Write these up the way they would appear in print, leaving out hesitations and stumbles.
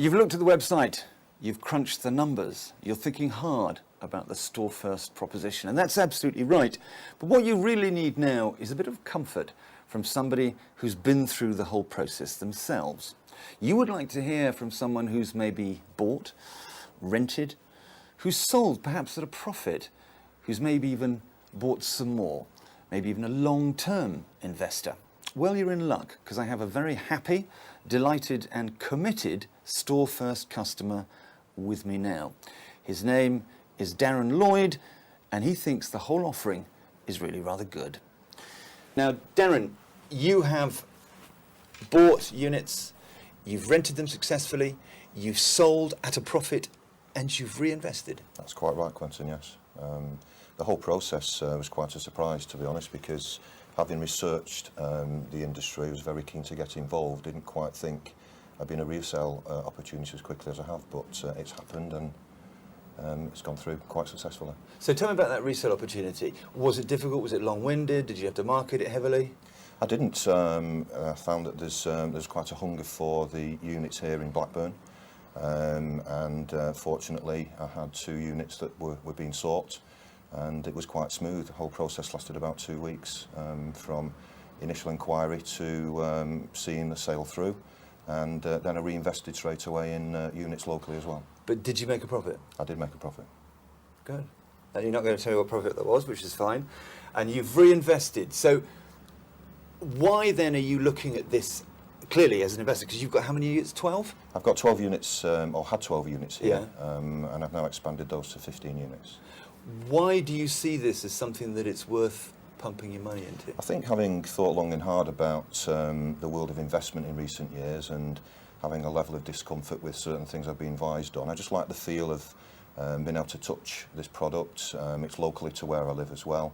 You've looked at the website, you've crunched the numbers, you're thinking hard about the store first proposition, and that's absolutely right. But what you really need now is a bit of comfort from somebody who's been through the whole process themselves. You would like to hear from someone who's maybe bought, rented, who's sold perhaps at a profit, who's maybe even bought some more, maybe even a long-term investor. Well, you're in luck, because I have a very happy, delighted and committed store first customer with me now. His name is Daren Loyd, and he thinks the whole offering is really rather good. Now, Daren, you have bought units, you've rented them successfully, you've sold at a profit, and you've reinvested. That's quite right, Quentin, yes. The whole process was quite a surprise, to be honest, because having researched the industry, I was very keen to get involved. Didn't quite think I'd be in a resale opportunity as quickly as I have, but it's happened and it's gone through quite successfully. So tell me about that resale opportunity. Was it difficult? Was it long-winded? Did you have to market it heavily? I didn't. I found that there's quite a hunger for the units here in Blackburn, and fortunately I had 2 units that were being sought, and it was quite smooth. The whole process lasted about 2 weeks, from initial inquiry to seeing the sale through, and then I reinvested straight away in units locally as well. But did you make a profit? I did make a profit. Good. And you're not going to tell me what profit that was, which is fine. And you've reinvested. So why then are you looking at this clearly as an investor? Because you've got how many units? 12? I've got 12 units, or had 12 units here, Yeah. and I've now expanded those to 15 units. Why do you see this as something that it's worth pumping your money into? I think having thought long and hard about the world of investment in recent years and having a level of discomfort with certain things I've been advised on, I just like the feel of being able to touch this product. It's locally to where I live as well.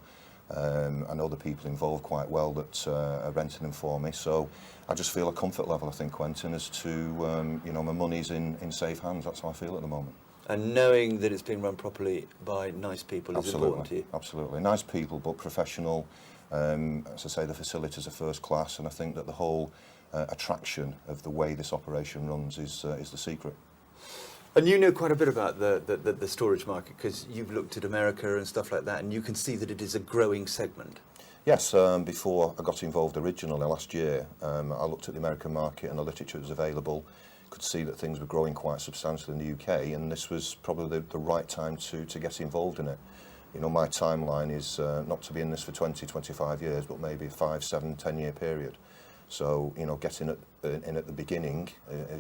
I know the people involved quite well that are renting them for me, so I just feel a comfort level, I think, Quentin, as to my money's in safe hands. That's how I feel at the moment. And knowing that it's being run properly by nice people is important to you? Absolutely. Nice people, but professional. As I say, the facilities are first class, and I think that the whole attraction of the way this operation runs is the secret. And you know quite a bit about the storage market, because you've looked at America and stuff like that, and you can see that it is a growing segment. Yes, before I got involved originally last year, I looked at the American market and the literature that was available, could see that things were growing quite substantially in the UK, and this was probably the right time to get involved in it. You know, my timeline is not to be in this for 20, 25 years, but maybe a 5, 7, 10-year period. So, getting in at the beginning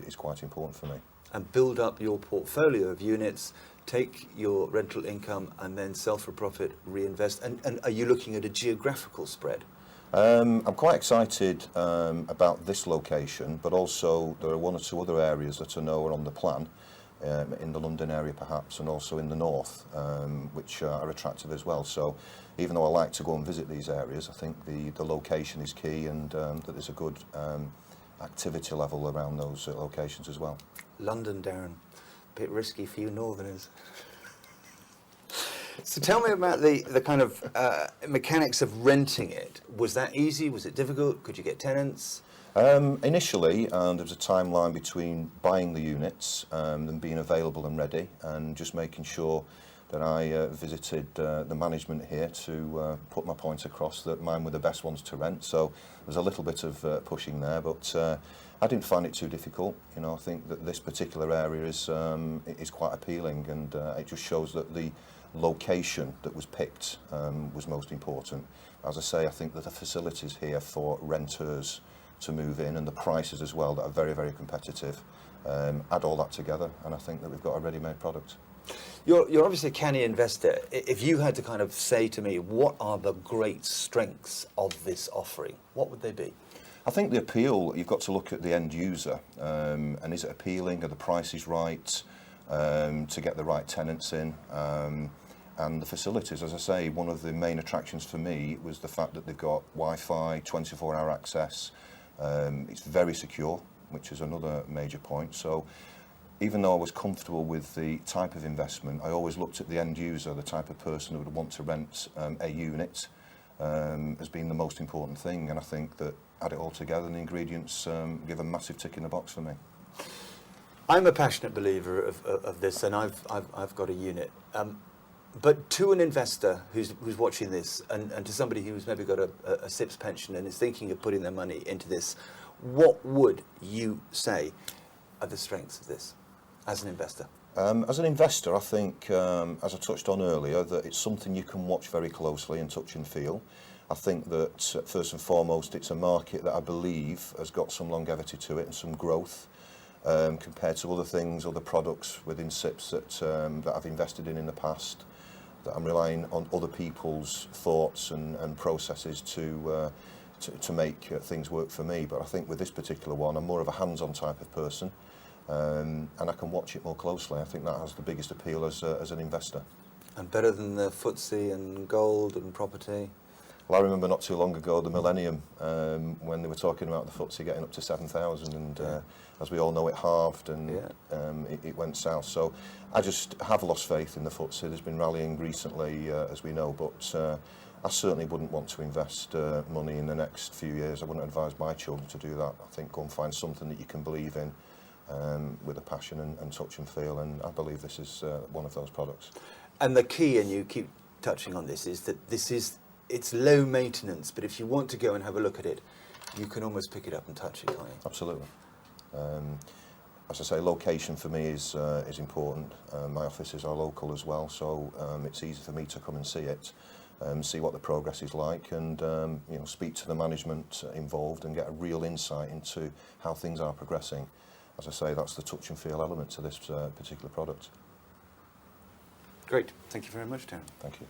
is quite important for me. And build up your portfolio of units, take your rental income and then sell for profit, reinvest. And are you looking at a geographical spread? I'm quite excited about this location, but also there are 1 or 2 other areas that I know are on the plan, in the London area perhaps, and also in the north, which are attractive as well. So even though I like to go and visit these areas, I think the location is key, and that there's a good activity level around those locations as well. London, Daren, a bit risky for you northerners. So tell me about the kind of mechanics of renting it. Was that easy? Was it difficult? Could you get tenants? Initially, there was a timeline between buying the units and being available and ready, and just making sure that I visited the management here to put my point across that mine were the best ones to rent. So there's a little bit of pushing there, but I didn't find it too difficult. I think that this particular area is quite appealing, and it just shows that the location that was picked was most important. As I say, I think that the facilities here for renters to move in, and the prices as well that are very, very competitive, add all that together, and I think that we've got a ready-made product. You're obviously a canny investor. If you had to kind of say to me, what are the great strengths of this offering, what would they be? I think the appeal, you've got to look at the end user, and is it appealing, are the prices right, to get the right tenants in, and the facilities. As I say, one of the main attractions for me was the fact that they've got Wi-Fi, 24-hour access. It's very secure, which is another major point. So even though I was comfortable with the type of investment, I always looked at the end user, the type of person who would want to rent a unit, as being the most important thing. And I think that add it all together, and the ingredients give a massive tick in the box for me. I'm a passionate believer of this, and I've got a unit. But to an investor who's watching this, and to somebody who's maybe got a SIPS pension and is thinking of putting their money into this, what would you say are the strengths of this as an investor? As an investor, I think, as I touched on earlier, that it's something you can watch very closely and touch and feel. I think that first and foremost, it's a market that I believe has got some longevity to it and some growth compared to other things, other products within SIPs that I've invested in the past, that I'm relying on other people's thoughts and processes to make things work for me. But I think with this particular one, I'm more of a hands-on type of person, and I can watch it more closely. I think that has the biggest appeal as an investor. And better than the FTSE and gold and property? Well, I remember not too long ago, the millennium, when they were talking about the FTSE getting up to 7,000, and as we all know, it halved and it went south. So I just have lost faith in the FTSE. There's been rallying recently, as we know, but I certainly wouldn't want to invest money in the next few years. I wouldn't advise my children to do that. I think go and find something that you can believe in with a passion and touch and feel, and I believe this is one of those products. And the key, and you keep touching on this, is that it's low maintenance, but if you want to go and have a look at it, you can almost pick it up and touch it, can't you? Absolutely. As I say, location for me is important. My offices are local as well, so it's easy for me to come and see it, see what the progress is like, and speak to the management involved and get a real insight into how things are progressing. As I say, that's the touch and feel element to this particular product. Great. Thank you very much, Daren. Thank you.